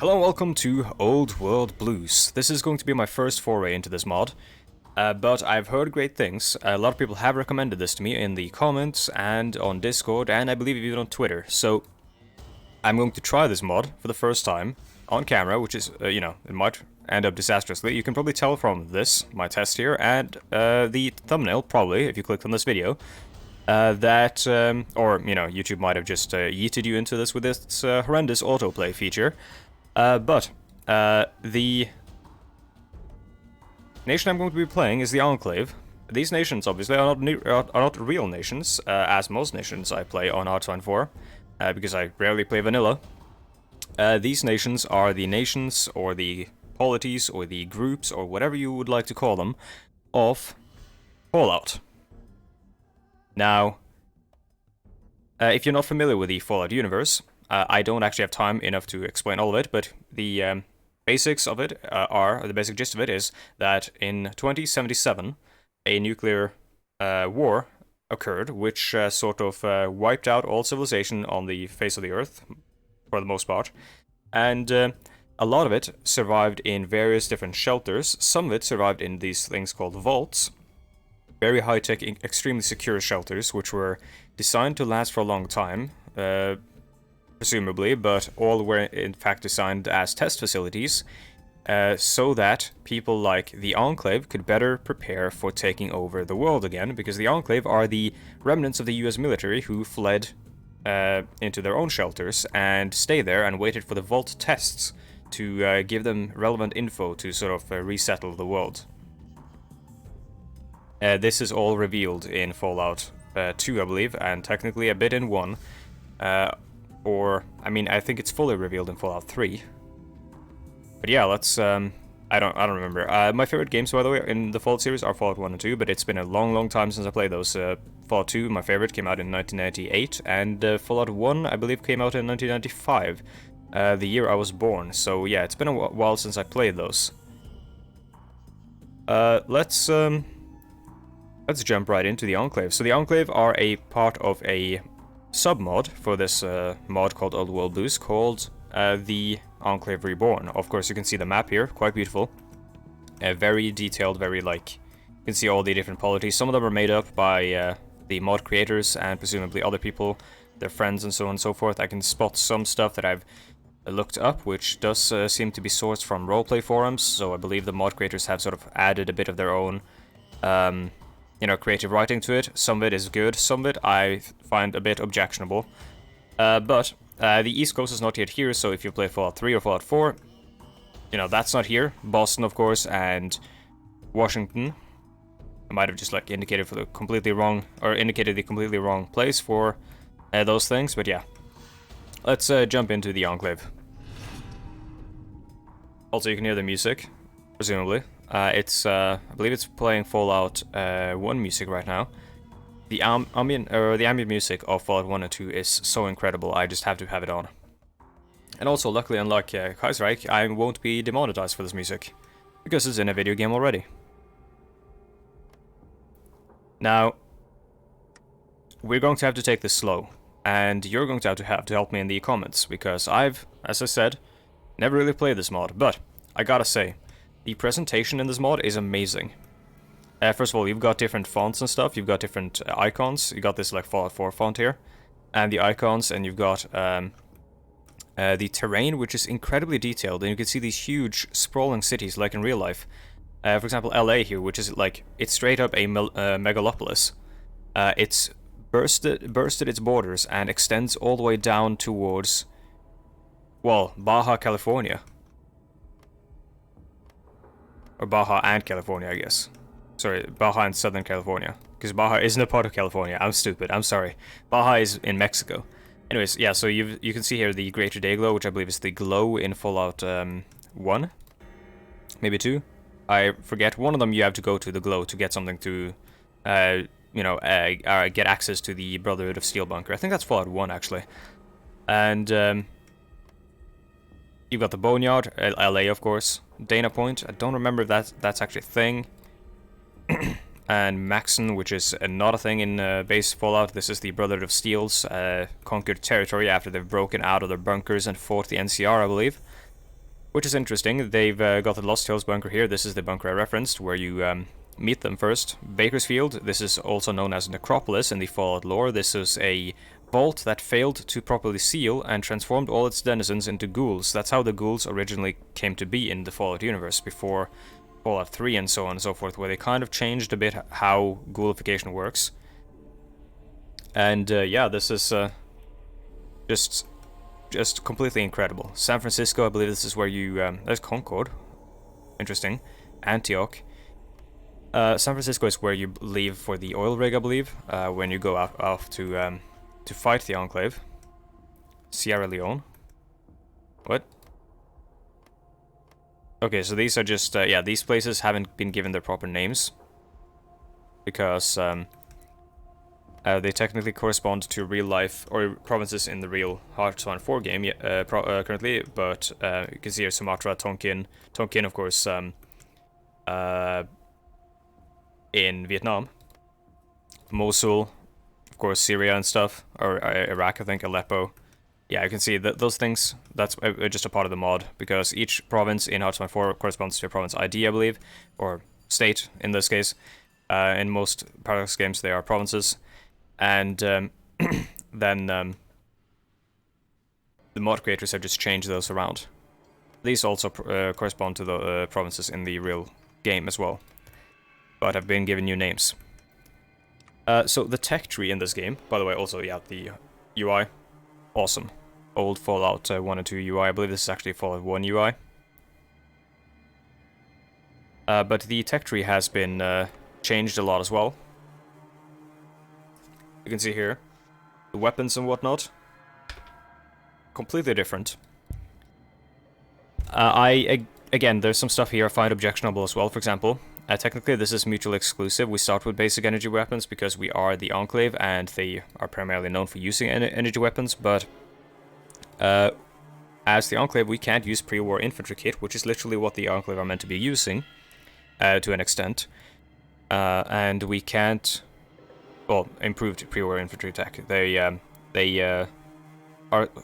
Hello and welcome to Old World Blues. This is going to be my first foray into this mod, but I've heard great things. A lot of people have recommended this to me in the comments and on Discord, and I believe even on Twitter. So I'm going to try this mod for the first time on camera, which is, it might end up disastrously. You can probably tell from this, my test here, and the thumbnail, probably, if you clicked on this video, YouTube might have just yeeted you into this with this horrendous autoplay feature. But the nation I'm going to be playing is the Enclave. These nations, obviously, are not real nations, as most nations I play on Hoi4, because I rarely play vanilla. These nations are the nations, or the polities, or the groups, or whatever you would like to call them, of Fallout. Now, if you're not familiar with the Fallout universe, I don't actually have time enough to explain all of it, but the basics of it the basic gist of it is that in 2077, a nuclear war occurred, which sort of wiped out all civilization on the face of the Earth, for the most part, and a lot of it survived in various different shelters. Some of it survived in these things called vaults, very high-tech, extremely secure shelters, which were designed to last for a long time, presumably, but all were in fact designed as test facilities, so that people like the Enclave could better prepare for taking over the world again, because the Enclave are the remnants of the US military who fled into their own shelters and stayed there and waited for the Vault tests to give them relevant info to sort of resettle the world. This is all revealed in Fallout 2, I believe, and technically a bit in 1. I think it's fully revealed in Fallout 3. But yeah, let's, I don't remember. My favorite games, by the way, in the Fallout series are Fallout 1 and 2, but it's been a long time since I played those. Fallout 2, my favorite, came out in 1998, and Fallout 1, I believe, came out in 1995, the year I was born. So yeah, it's been a while since I played those. Let's jump right into the Enclave. So the Enclave are a part of a sub-mod for this mod called Old World Blues, called the Enclave Reborn. Of course, you can see the map here, quite beautiful. Very detailed, very you can see all the different polities. Some of them are made up by the mod creators and presumably other people, their friends and so on and so forth. I can spot some stuff that I've looked up, which does seem to be sourced from roleplay forums, so I believe the mod creators have sort of added a bit of their own creative writing to it. Some of it is good, some of it I find a bit objectionable. But the East Coast is not yet here, so if you play Fallout 3 or Fallout 4, that's not here. Boston, of course, and Washington. I might have just indicated the completely wrong place for those things, but yeah. Let's jump into the Enclave. Also, you can hear the music, presumably. I believe it's playing Fallout 1 music right now. The ambient music of Fallout 1 and 2 is so incredible, I just have to have it on. And also, luckily, unlike Kaiserreich, I won't be demonetized for this music, because it's in a video game already. Now, we're going to have to take this slow, and you're going to have to help me in the comments, because I've, as I said, never really played this mod, but I gotta say, the presentation in this mod is amazing. First of all, you've got different fonts and stuff, you've got different icons, you got this Fallout 4 font here, and the icons, and you've got the terrain, which is incredibly detailed, and you can see these huge, sprawling cities like in real life. For example, LA here, which is it's straight up a megalopolis. It's bursted its borders and extends all the way down towards, well, Baja California. Or Baja and California, I guess. Sorry, Baja and Southern California. Because Baja isn't a part of California. I'm stupid, I'm sorry. Baja is in Mexico. Anyways, yeah, so you can see here the Greater Dayglow, which I believe is the glow in Fallout 1. Maybe 2. I forget. One of them you have to go to the glow to get something to, get access to the Brotherhood of Steel bunker. I think that's Fallout 1, actually. And, you've got the Boneyard, LA, of course. Dana Point, I don't remember if that's actually a thing. And Maxon, which is not a thing in base Fallout. This is the Brotherhood of Steel's conquered territory after they've broken out of their bunkers and fought the NCR, I believe. which is interesting. They've got the Lost Hills bunker here. This is the bunker I referenced, where you meet them first. Bakersfield, this is also known as Necropolis in the Fallout lore. This is a vault that failed to properly seal and transformed all its denizens into ghouls. That's how the ghouls originally came to be in the Fallout universe before Fallout 3 and so on and so forth, where they kind of changed a bit how ghoulification works. And yeah, this is just completely incredible. San Francisco, I believe this is where you... there's Concord. Interesting. Antioch. San Francisco is where you leave for the oil rig, I believe, when you go off to fight the Enclave. Sierra Leone. What? Okay, so these are just... yeah, these places haven't been given their proper names. Because they technically correspond to real life, or provinces in the real Hearthstone 4 game currently, but you can see here Sumatra, Tonkin, of course, in Vietnam, Mosul, of course, Syria and stuff, or Iraq, I think, Aleppo. Yeah, you can see that those things, that's just a part of the mod, because each province in Hearthstone 4 corresponds to a province ID, I believe, or state in this case. In most Paradox games, they are provinces. And then the mod creators have just changed those around. These also correspond to the provinces in the real game as well, but have been given new names. So the tech tree in this game, by the way, also, yeah, the UI, awesome. Old Fallout 1 and 2 UI, I believe this is actually Fallout 1 UI. But the tech tree has been changed a lot as well. You can see here, the weapons and whatnot, completely different. Again, there's some stuff here I find objectionable as well. For example, technically this is mutually exclusive. We start with basic energy weapons because we are the Enclave and they are primarily known for using energy weapons, but as the Enclave we can't use pre-war infantry kit, which is literally what the Enclave are meant to be using to an extent, and we can't... Well, improved pre-war infantry tech. They are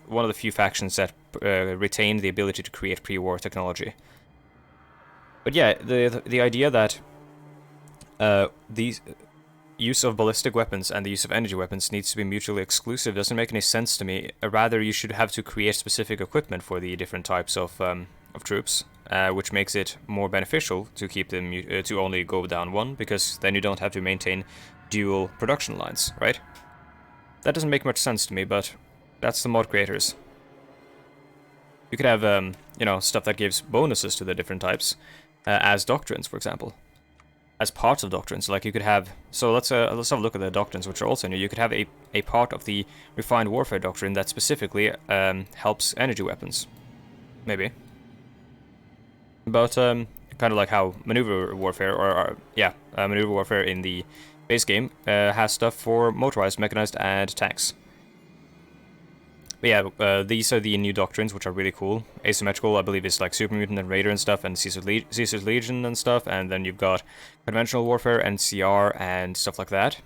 one of the few factions that retain the ability to create pre-war technology. But yeah, the idea that the use of ballistic weapons and the use of energy weapons needs to be mutually exclusive doesn't make any sense to me. Rather, you should have to create specific equipment for the different types of troops, which makes it more beneficial to keep them to only go down one, because then you don't have to maintain dual production lines, right? That doesn't make much sense to me, but that's the mod creators. You could have, you know, stuff that gives bonuses to the different types, as doctrines, for example. As parts of doctrines, like you could have... So let's have a look at the doctrines, which are also new. You could have a part of the Refined Warfare doctrine that specifically helps energy weapons. Maybe. But, kind of like how Maneuver Warfare, Maneuver Warfare in the base game has stuff for motorized, mechanized, and tanks. But yeah, these are the new doctrines, which are really cool. Asymmetrical, I believe, is like Super Mutant and Raider and stuff, and Caesar's Legion and stuff, and then you've got Conventional Warfare and CR and stuff like that.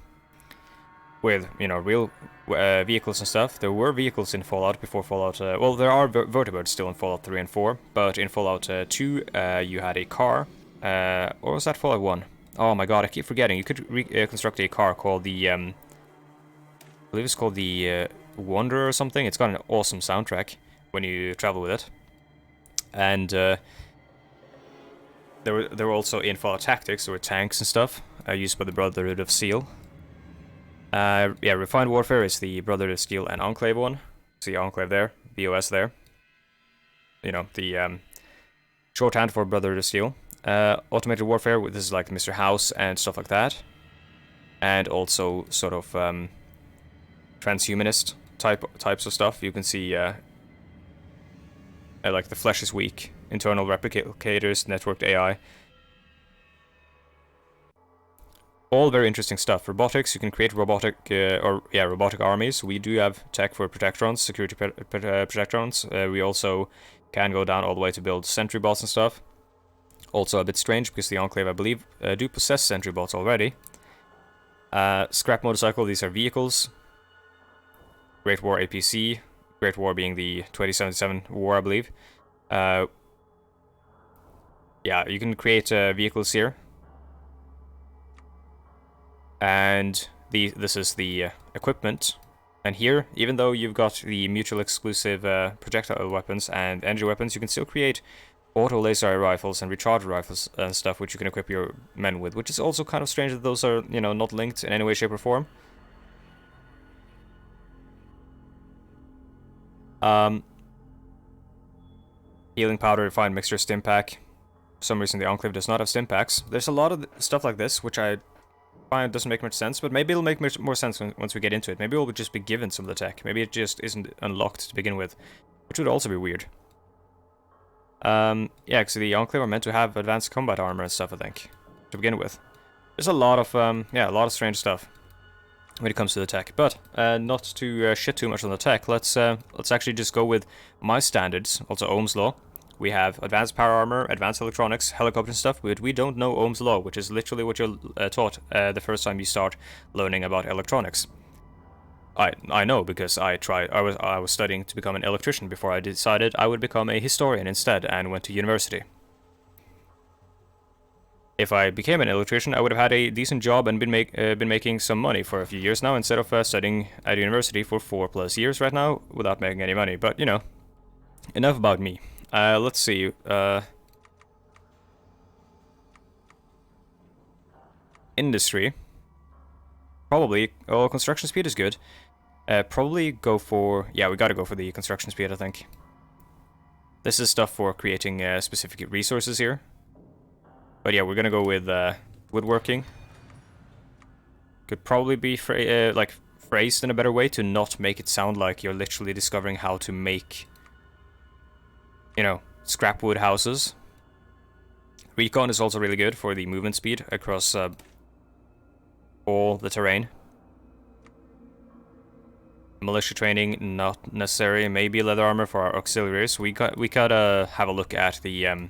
With, you know, real vehicles and stuff. There were vehicles in Fallout before Fallout... well, there are vertibirds still in Fallout 3 and 4, but in Fallout 2, you had a car. Or was that Fallout 1? Oh my god, I keep forgetting. You could reconstruct a car called the, I believe it's called the Wanderer or something. It's got an awesome soundtrack when you travel with it. And there were also in Fallout Tactics, there were tanks and stuff used by the Brotherhood of Steel. Yeah, Refined Warfare is the Brotherhood of Steel and Enclave one. See Enclave there, BOS there. You know, the shorthand for Brotherhood of Steel. Automated Warfare, this is like Mr. House and stuff like that. And also sort of transhumanist types of stuff. You can see like the flesh is weak, internal replicators, networked AI. All very interesting stuff. Robotics, you can create robotic armies. We do have tech for Protectrons, security Protectrons. We also can go down all the way to build sentry bots and stuff. Also a bit strange because the Enclave, I believe, do possess sentry bots already. Scrap Motorcycle, these are vehicles. Great War APC, Great War being the 2077 war, I believe. Yeah, you can create vehicles here. And this is the equipment. And here, even though you've got the mutual exclusive projectile weapons and energy weapons, you can still create auto laser rifles and recharge rifles and stuff, which you can equip your men with, which is also kind of strange that those are, you know, not linked in any way, shape, or form. Healing powder, refined mixture, stim pack. For some reason, the Enclave does not have stim packs. There's a lot of stuff like this, which I find doesn't make much sense, but maybe it'll make much more sense once we get into it. Maybe we'll just be given some of the tech. Maybe it just isn't unlocked to begin with, which would also be weird. Yeah, because the Enclave are meant to have advanced combat armor and stuff, I think, to begin with. There's a lot of, yeah, a lot of strange stuff when it comes to the tech, but not to shit too much on the tech. Let's actually just go with my standards. Also, Ohm's law. We have advanced power armor, advanced electronics, helicopter stuff, but we don't know Ohm's law, which is literally what you're taught the first time you start learning about electronics. I know because I was studying to become an electrician before I decided I would become a historian instead and went to university. If I became an electrician, I would have had a decent job and been making some money for a few years now, instead of studying at university for 4+ years right now without making any money. But you know, enough about me. Let's see. Industry. Probably. Oh, construction speed is good. Probably go for... Yeah, we gotta go for the construction speed, I think. This is stuff for creating specific resources here. But yeah, we're gonna go with woodworking. Could probably be like phrased in a better way to not make it sound like you're literally discovering how to make, you know, scrap wood houses. Recon is also really good for the movement speed across all the terrain. Militia training, not necessary. Maybe leather armor for our auxiliaries. We gotta have a look at the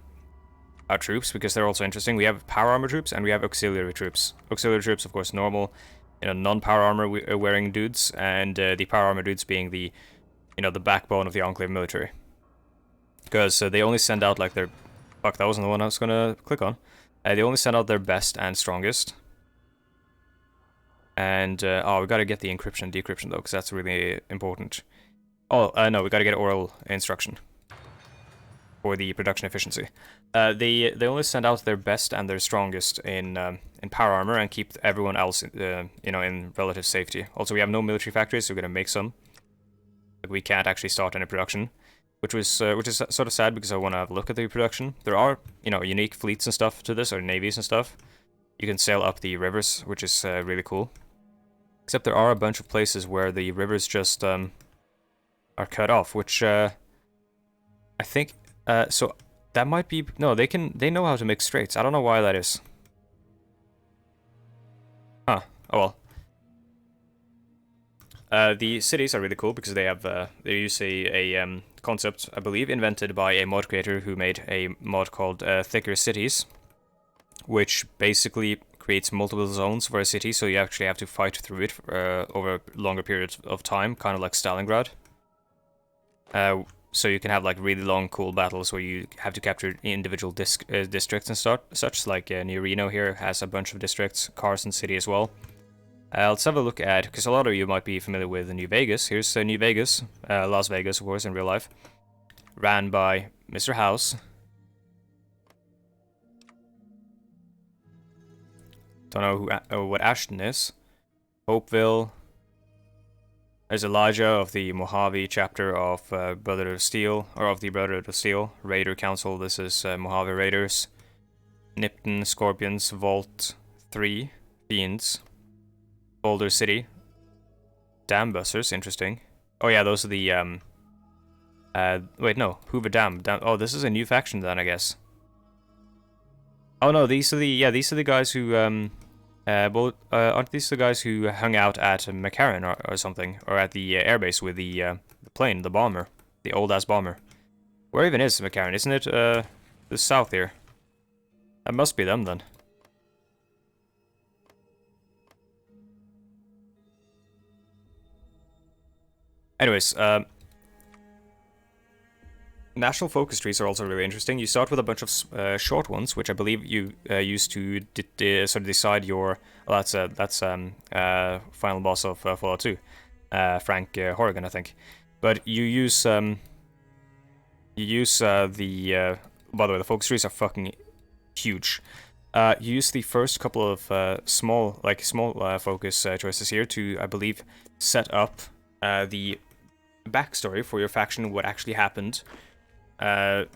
our troops, because they're also interesting. We have power armor troops and we have auxiliary troops. Auxiliary troops, of course, normal, you know, non-power armor wearing dudes, and the power armor dudes being the, you know, the backbone of the Enclave military. Because they only send out like their... Fuck, that wasn't the one I was gonna click on. They only send out their best and strongest. And, oh, we gotta get the encryption and decryption, though, because that's really important. Oh, no, we gotta get oral instruction for the production efficiency. They only send out their best and their strongest in power armor and keep everyone else, you know, in relative safety. Also, we have no military factories, so we're gonna make some. But we can't actually start any production, which is sort of sad because I want to have a look at the production. There are, you know, unique fleets and stuff to this, or navies and stuff. You can sail up the rivers, which is really cool. Except there are a bunch of places where the rivers just are cut off, which I think so that might be... No, they know how to make straits. I don't know why that is. Huh. Oh well. The cities are really cool because they have they use a concept, I believe, invented by a mod creator who made a mod called Thicker Cities, which basically creates multiple zones for a city, so you actually have to fight through it over longer periods of time, kind of like Stalingrad. So you can have like really long, cool battles where you have to capture individual districts and such. Like New Reno here has a bunch of districts, Carson City as well. Let's have a look at, because a lot of you might be familiar with New Vegas. Here's New Vegas, Las Vegas, of course, in real life, ran by Mr. House. Don't know who what Ashton is. Hopeville. There's Elijah of the Mojave chapter of Brotherhood of Steel, or of the Brotherhood of Steel. Raider Council, this is Mojave Raiders. Nipton, Scorpions, Vault 3, Fiends. Boulder City. Dam Busters, interesting. Oh yeah, those are the, wait, no, Hoover Dam. Oh, this is a new faction then, I guess. Oh no, these are the guys who, aren't these the guys who hung out at McCarran or something? Or at the airbase with the plane, the bomber. The old-ass bomber. Where even is McCarran? Isn't it, the south here? That must be them, then. Anyways, National focus trees are also really interesting. You start with a bunch of short ones, which I believe you use to sort of decide your. Well, that's final boss of Fallout 2, Frank Horrigan, I think. But you use the. By the way, the focus trees are fucking huge. You use the first couple of small focus choices here to, I believe, set up the backstory for your faction, what actually happened.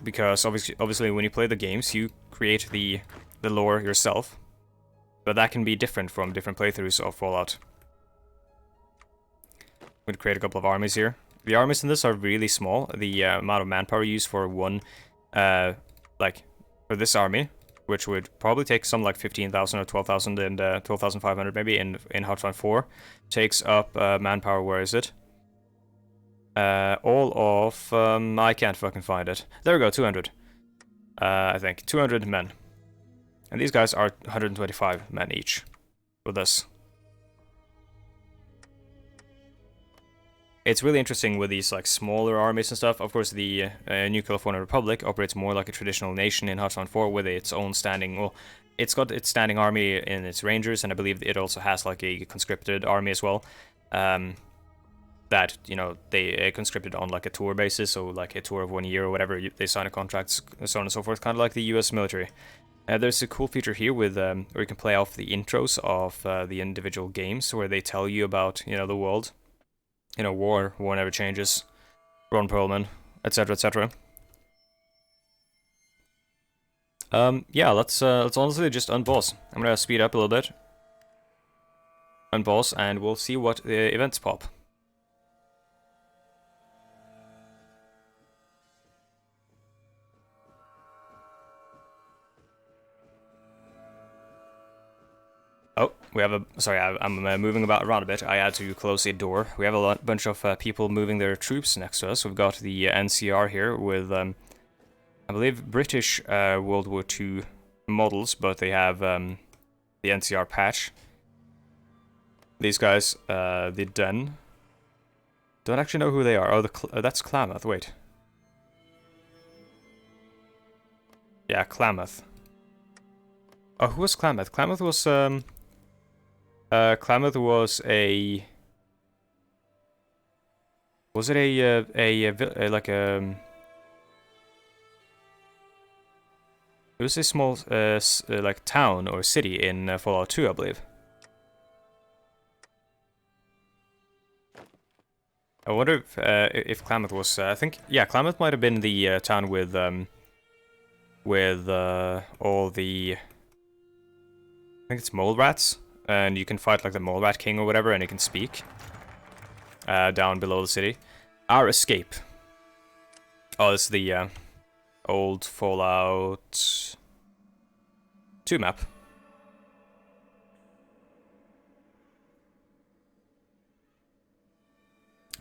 Because obviously, when you play the games, you create the lore yourself, but that can be different from different playthroughs of Fallout. I'm gonna create a couple of armies here. The armies in this are really small. The amount of manpower used for one, for this army, which would probably take some like 15,000 or 12,000 and 12,500 maybe in Hydra 4, takes up manpower. Where is it? All of I can't fucking find it. There we go, 200. I think 200 men, and these guys are 125 men each for this. It's really interesting with these like smaller armies and stuff. Of course, the New California Republic operates more like a traditional nation in Hearthstone 4 with its own standing. Well, it's got its standing army in its rangers, and I believe it also has like a conscripted army as well. That, you know, they conscripted on like a tour basis, so like a tour of 1 year or whatever. They sign a contract, so on and so forth, kind of like the U.S. military. There's a cool feature here with where you can play off the intros of the individual games, where they tell you about, you know, the world. You know, war never changes, Ron Perlman, etc., etc. Yeah, let's honestly just unpause. I'm gonna speed up a little bit, unpause, and we'll see what events pop. Oh, we have a... Sorry, I'm moving around a bit. I had to close a door. We have a bunch of people moving their troops next to us. We've got the NCR here with, I believe, British World War II models, but they have the NCR patch. These guys, the Den. Don't actually know who they are. Oh, that's Klamath. Wait. Yeah, Klamath. Oh, who was Klamath? Klamath was a... Was it like a... It was a small like town or city in Fallout 2, I believe. I wonder if Klamath was... I think, yeah, Klamath might have been the town with all the... I think it's mole rats, and you can fight like the mole rat king or whatever, and he can speak down below the city. Our escape. Oh, this is the old Fallout 2 map.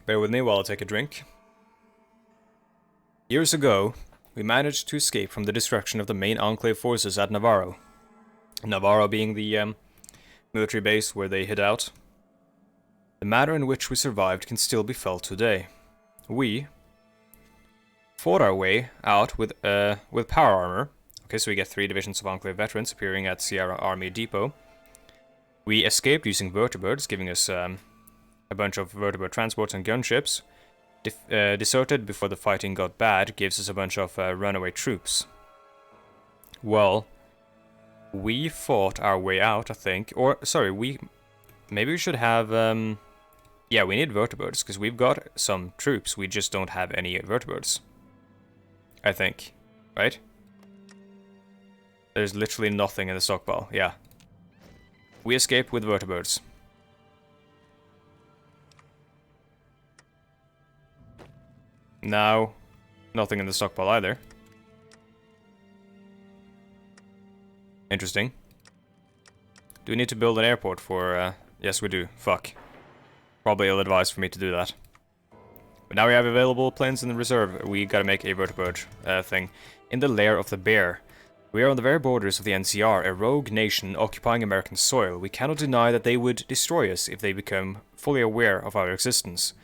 Bear with me while I take a drink. Years ago, we managed to escape from the destruction of the main Enclave forces at Navarro. Navarro being the military base where they hid out. The manner in which we survived can still be felt today. We fought our way out with power armor. Okay, so we get 3 divisions of Enclave veterans appearing at Sierra Army Depot. We escaped using vertibirds, giving us a bunch of vertibird transports and gunships. Deserted before the fighting got bad, gives us a bunch of runaway troops. Well, we fought our way out, I think. Or, sorry, maybe we should have... yeah, we need vertibirds, because we've got some troops. We just don't have any vertibirds. I think. Right? There's literally nothing in the stockpile. Yeah. We escaped with vertibirds. Now, nothing in the stockpile either. Interesting. Do we need to build an airport for... yes, we do. Fuck. Probably ill-advised for me to do that. But now we have available planes in the reserve. We gotta make a vertibird thing. In the lair of the bear. We are on the very borders of the NCR, a rogue nation occupying American soil. We cannot deny that they would destroy us if they become fully aware of our existence.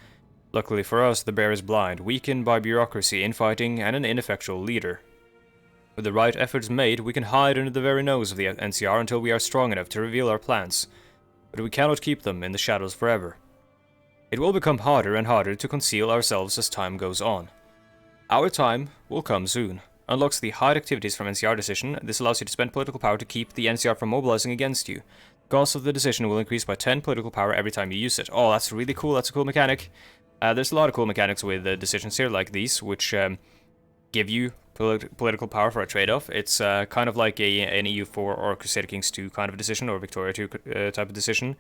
Luckily for us, the bear is blind, weakened by bureaucracy, infighting, and an ineffectual leader. With the right efforts made, we can hide under the very nose of the NCR until we are strong enough to reveal our plans, but we cannot keep them in the shadows forever. It will become harder and harder to conceal ourselves as time goes on. Our time will come soon. Unlocks the hide activities from NCR decision. This allows you to spend political power to keep the NCR from mobilizing against you. The cost of the decision will increase by 10 political power every time you use it. Oh, that's really cool. That's a cool mechanic. There's a lot of cool mechanics with decisions here, like these, which give you political power for a trade-off. It's kind of like an EU4 or Crusader Kings 2 kind of decision, or Victoria 2 type of decision.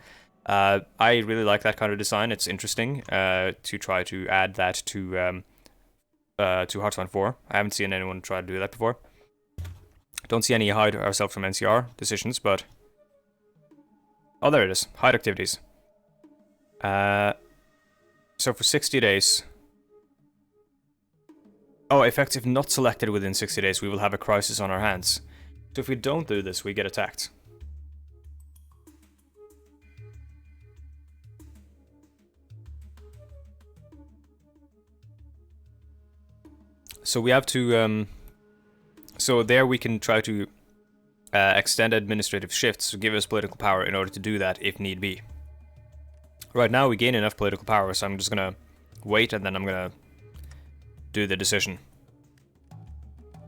I really like that kind of design. It's interesting to try to add that to Hearthstone 4. I haven't seen anyone try to do that before. Don't see any hide ourselves from NCR decisions, but... Oh, there it is. Hide activities. So for 60 days... Oh, effective not selected within 60 days, we will have a crisis on our hands. So if we don't do this, we get attacked. So we have to... so there we can try to extend administrative shifts to give us political power in order to do that if need be. Right now we gain enough political power, so I'm just gonna wait and then I'm gonna do the decision.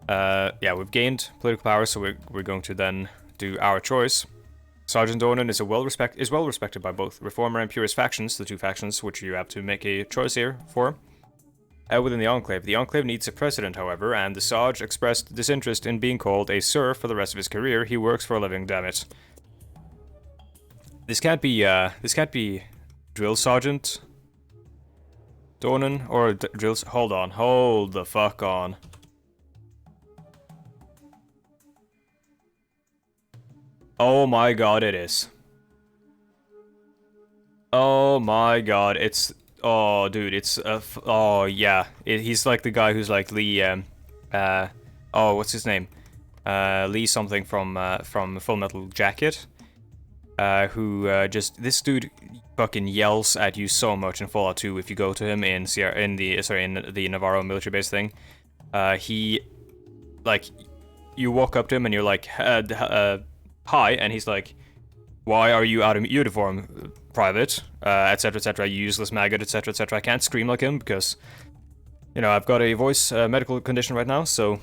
Yeah, we've gained political power, so we're going to then do our choice. Sergeant Dornan is well respected by both Reformer and Purist factions, the two factions which you have to make a choice here for. Within the Enclave. The Enclave needs a president, however, and the Sarge expressed disinterest in being called a Sir for the rest of his career. He works for a living, damn it. This can't be Drill Sergeant Dornan, or Drill... Hold the fuck on. Oh my god, it is. Oh my god, it's... Oh, dude, it's... oh, yeah. He's like the guy who's like Lee... oh, what's his name? Lee something from Full Metal Jacket. Who just... This dude fucking yells at you so much in Fallout 2 if you go to him in the Navarro military base thing. He... Like... You walk up to him and you're like... hi, and he's like... Why are you out of uniform, Private? Etc, etc, you useless maggot, etc, etc. I can't scream like him because, you know, I've got a voice medical condition right now, so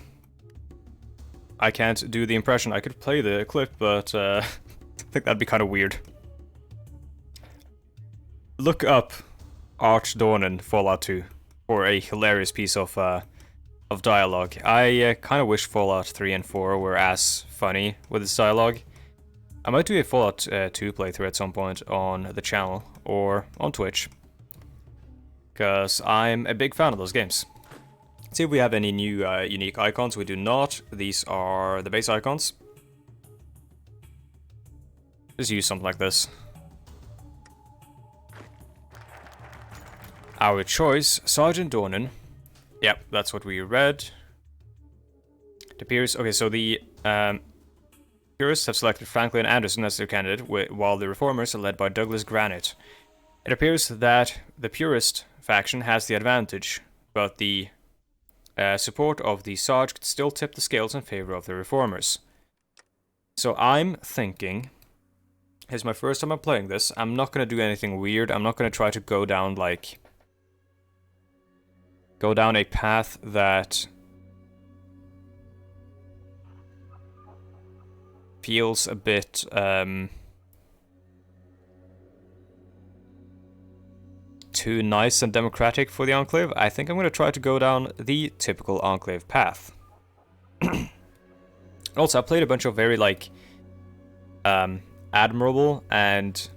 I can't do the impression. I could play the clip, but I think that'd be kind of weird. Look up Arch Dornan Fallout 2 for a hilarious piece of dialogue. I kind of wish Fallout 3 and 4 were as funny with its dialogue. I might do a Fallout 2 playthrough at some point on the channel or on Twitch, because I'm a big fan of those games. Let's see if we have any new unique icons. We do not. These are the base icons. Just use something like this. Our choice, Sergeant Dornan. Yep, that's what we read. It appears... Okay, so the... Purists have selected Franklin Anderson as their candidate, while the Reformers are led by Douglas Granite. It appears that the Purist faction has the advantage, but the support of the Sarge could still tip the scales in favor of the Reformers. So I'm thinking, here's my first time I'm playing this, I'm not going to do anything weird, I'm not going to try to go down a path that feels a bit too nice and democratic for the Enclave. I think I'm going to try to go down the typical Enclave path. Also, I played a bunch of very, like, admirable and,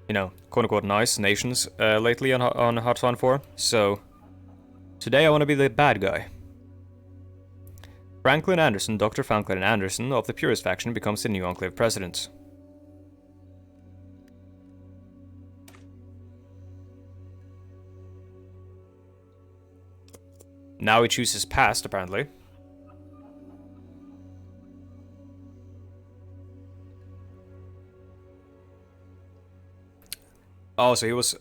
you know, quote-unquote nice nations lately on Hearthstone 4, so today I want to be the bad guy. Franklin Anderson, Dr. Franklin Anderson of the Purist faction, becomes the new Enclave president. Now he chooses past, apparently. Oh, so he was...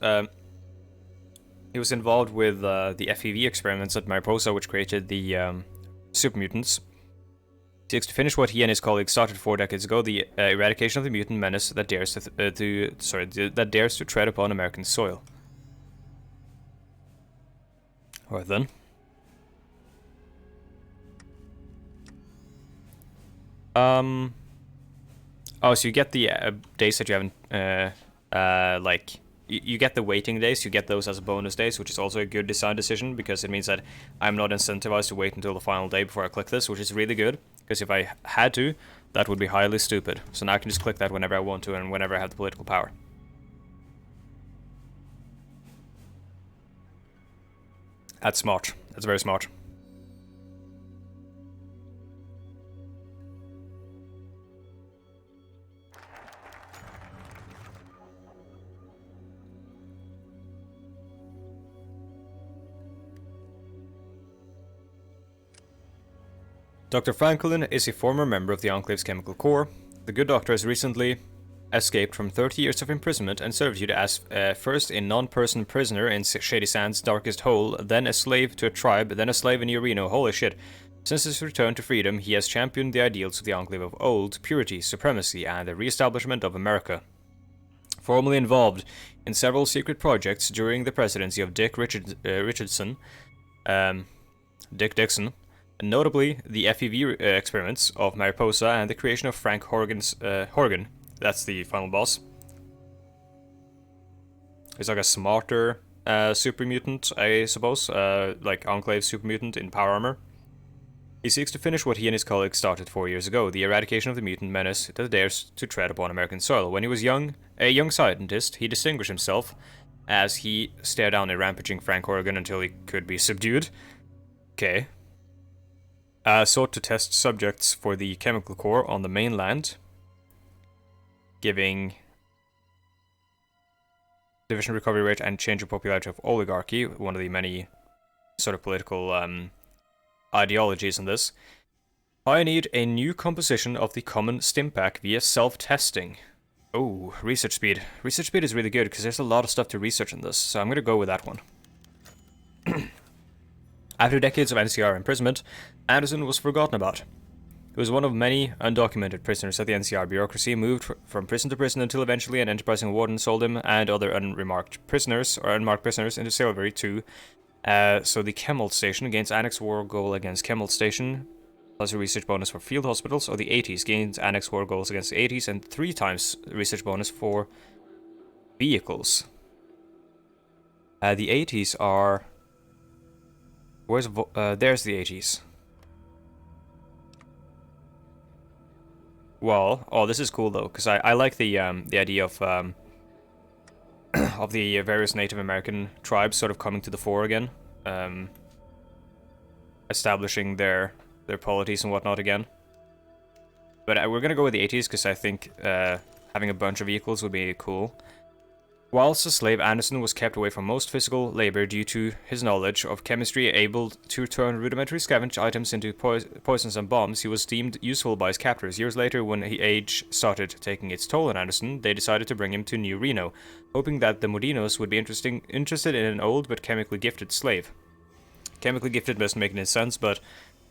He was involved with the FEV experiments at Mariposa, which created the super mutants. He seeks to finish what he and his colleagues started 4 decades ago: the eradication of the mutant menace that dares that dares to tread upon American soil. Alright then. Oh, so you get the days that you haven't, like, you get the waiting days, you get those as bonus days, which is also a good design decision, because it means that I'm not incentivized to wait until the final day before I click this, which is really good, because if I had to, that would be highly stupid. So now I can just click that whenever I want to and whenever I have the political power. That's smart. That's very smart. Dr. Franklin is a former member of the Enclave's Chemical Corps. The good doctor has recently escaped from 30 years of imprisonment and servitude as first a non-person prisoner in Shady Sands' darkest hole, then a slave to a tribe, then a slave in New Reno. Holy shit. Since his return to freedom, he has championed the ideals of the Enclave of old: purity, supremacy, and the re-establishment of America. Formerly involved in several secret projects during the presidency of Dick Dixon, notably the FEV experiments of Mariposa and the creation of Frank Horgan. That's the final boss. He's like a smarter super mutant, I suppose, like Enclave super mutant in power armor. He seeks to finish what he and his colleagues started 4 years ago: the eradication of the mutant menace that dares to tread upon American soil. When he was a young scientist, he distinguished himself as he stared down a rampaging Frank Horgan until he could be subdued. Okay. Sought to test subjects for the Chemical Corps on the mainland, giving division recovery rate and change of popularity of oligarchy, one of the many sort of political ideologies in this. I need a new composition of the common stim pack via self-testing. Oh, research speed. Research speed is really good because there's a lot of stuff to research in this, so I'm going to go with that one. After decades of NCR imprisonment, Anderson was forgotten about. He was one of many undocumented prisoners at the NCR bureaucracy, moved from prison to prison until eventually an enterprising warden sold him and other unmarked prisoners into slavery to so the Kemmel Station gains Annex War goal against Kemmel Station, plus a research bonus for field hospitals, or the 80s gains Annex War goals against the 80s and 3 times research bonus for vehicles. The 80s are... there's the 80s. Well, oh, this is cool though, because I like the idea of of the various Native American tribes sort of coming to the fore again, establishing their polities and whatnot again. But we're gonna go with the 80s because I think having a bunch of vehicles would be cool. Whilst a slave, Anderson was kept away from most physical labor due to his knowledge of chemistry, able to turn rudimentary scavenged items into poisons and bombs. He was deemed useful by his captors. Years later, when age started taking its toll on Anderson, they decided to bring him to New Reno, hoping that the Modinos would be interested in an old but chemically gifted slave. Chemically gifted doesn't make any sense, but,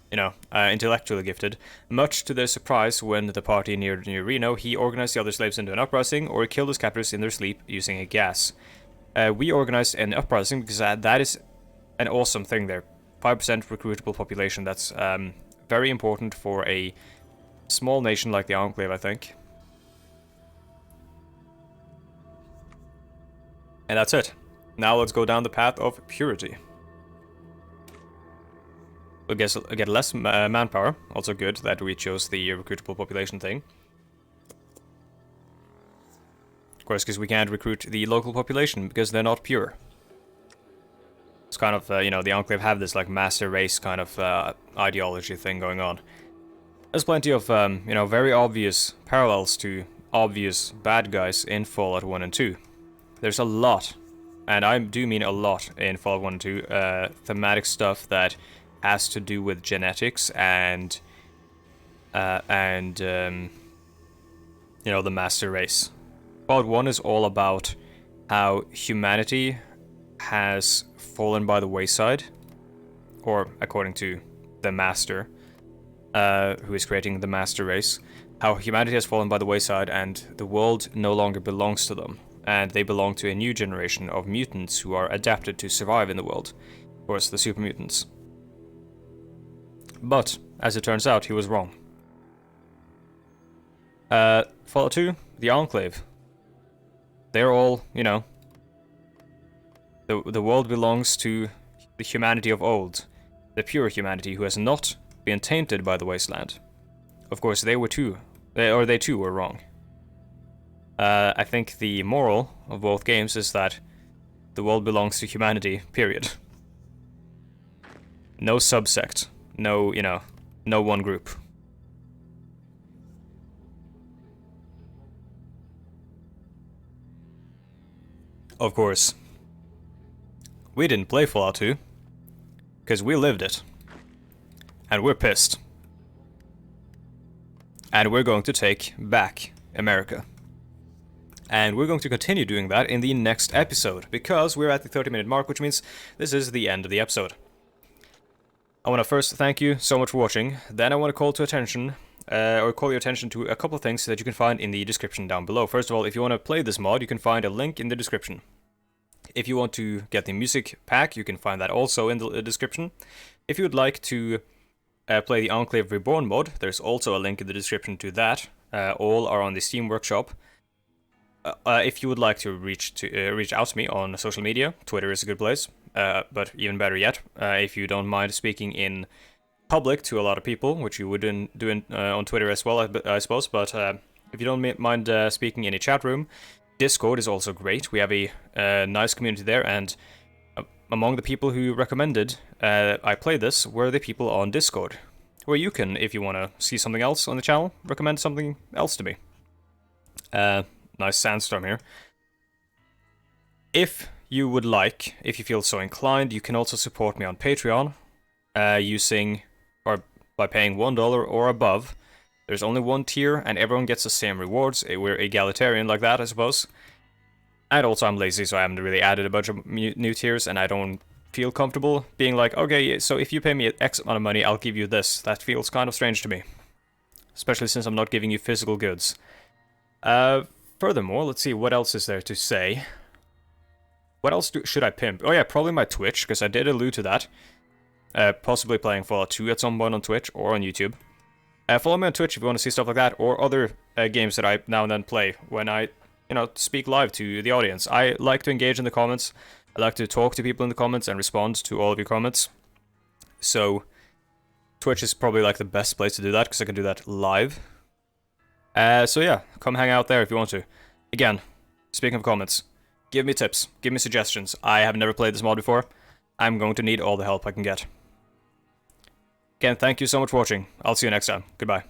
you know, intellectually gifted. Much to their surprise, when the party neared New Reno, he organized the other slaves into an uprising, or killed his captors in their sleep using a gas. We organized an uprising because that is an awesome thing there. 5% recruitable population, that's very important for a small nation like the Enclave, I think. And that's it. Now let's go down the path of purity. We'll get less manpower. Also good that we chose the recruitable population thing. Of course, because we can't recruit the local population because they're not pure. It's kind of, you know, the Enclave have this like master race kind of ideology thing going on. There's plenty of, you know, very obvious parallels to obvious bad guys in Fallout 1 and 2. There's a lot, and I do mean a lot, in Fallout 1 and 2, thematic stuff that has to do with genetics and you know, the master race. Fallout 1 is all about how humanity has fallen by the wayside, or according to the master, who is creating the master race, how humanity has fallen by the wayside and the world no longer belongs to them, and they belong to a new generation of mutants who are adapted to survive in the world, of course the super mutants. But, as it turns out, he was wrong. Fallout 2, the Enclave. They're all, you know, the world belongs to the humanity of old, the pure humanity who has not been tainted by the wasteland. Of course, they too were wrong. I think the moral of both games is that the world belongs to humanity, period. No subsect, no, you know, no one group. Of course, we didn't play Fallout 2, because we lived it. And we're pissed. And we're going to take back America. And we're going to continue doing that in the next episode, because we're at the 30-minute mark, which means this is the end of the episode. I want to first thank you so much for watching, then I want to call your attention to a couple of things that you can find in the description down below. First of all, if you want to play this mod, you can find a link in the description. If you want to get the music pack, you can find that also in the description. If you would like to play the Enclave Reborn mod, there's also a link in the description to that. All are on the Steam Workshop. If you would like to reach out to me on social media, Twitter is a good place. But even better yet, if you don't mind speaking in public to a lot of people, which you would do on Twitter as well, I suppose. But if you don't mind speaking in a chat room, Discord is also great. We have a nice community there, and among the people who recommended I play this were the people on Discord, where you can, if you want to see something else on the channel, recommend something else to me. Nice sandstorm here. If you would like, if you feel so inclined, you can also support me on Patreon, by paying $1 or above. There's only one tier, and everyone gets the same rewards. We're egalitarian like that, I suppose. And also, I'm lazy, so I haven't really added a bunch of new tiers, and I don't feel comfortable being like, okay, so if you pay me X amount of money, I'll give you this. That feels kind of strange to me. Especially since I'm not giving you physical goods. Furthermore, let's see, what else is there to say? What else should I pimp? Oh yeah, probably my Twitch, because I did allude to that. Possibly playing Fallout 2 at some point on Twitch or on YouTube. Follow me on Twitch if you want to see stuff like that, or other games that I now and then play when I, speak live to the audience. I like to engage in the comments. I like to talk to people in the comments and respond to all of your comments. So, Twitch is probably like the best place to do that, because I can do that live. So yeah, come hang out there if you want to. Again, speaking of comments, give me tips, give me suggestions. I have never played this mod before. I'm going to need all the help I can get. Again, thank you so much for watching. I'll see you next time. Goodbye.